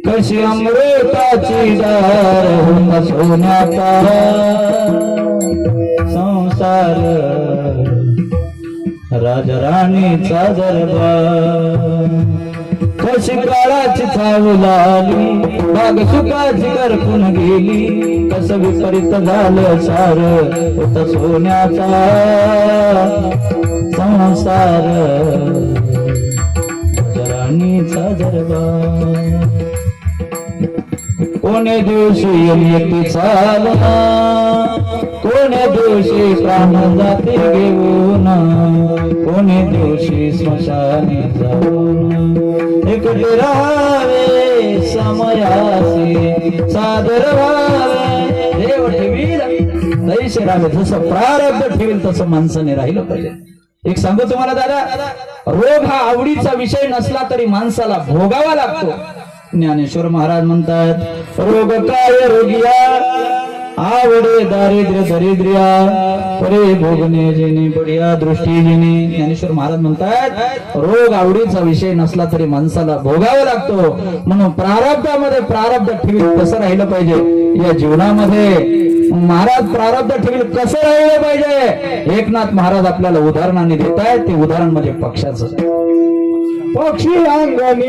कशी अमृताची दार होता सोन्याचा संसार राजराणीचा दरबार कशी काळाची चावल आली बाग सुखाची करपून गेली कसं विपरीत झालं सार होता सोन्याचा संसार राजराणीचा दरबार कोणे दिवशी एकटी चालना कोणे दिवशी प्राण जाते घेऊन कोणे दिवशी स्मशानी जाऊन एकटे राहावे समयासी सादर व्हावे देव ठेवील तैसे राहावे जसं प्रारब्ध ठेवील तसं माणसाने राहिलं पाहिजे. एक सांगू तुम्हाला दादा, रोग हा आवडीचा विषय नसला तरी माणसाला भोगावा लागतो. ज्ञानेश्वर महाराज म्हणतात रोग काय रोगिया आवडे दारिद्र्य दरिद्र्या परे भोगणे जेणे बढिया दृष्टी जेणे. ज्ञानेश्वर महाराज म्हणतात रोग आवडीचा विषय नसला तरी माणसाला भोगावा लागतो. म्हणून प्रारब्धामध्ये प्रारब्ध ठेवील कसं राहिलं पाहिजे या जीवनामध्ये. महाराज प्रारब्ध ठेवील कसं राहिलं पाहिजे एकनाथ महाराज आपल्याला उदाहरणाने देत आहेत. ते उदाहरण म्हणजे पक्षाचं. पक्षी अंगणी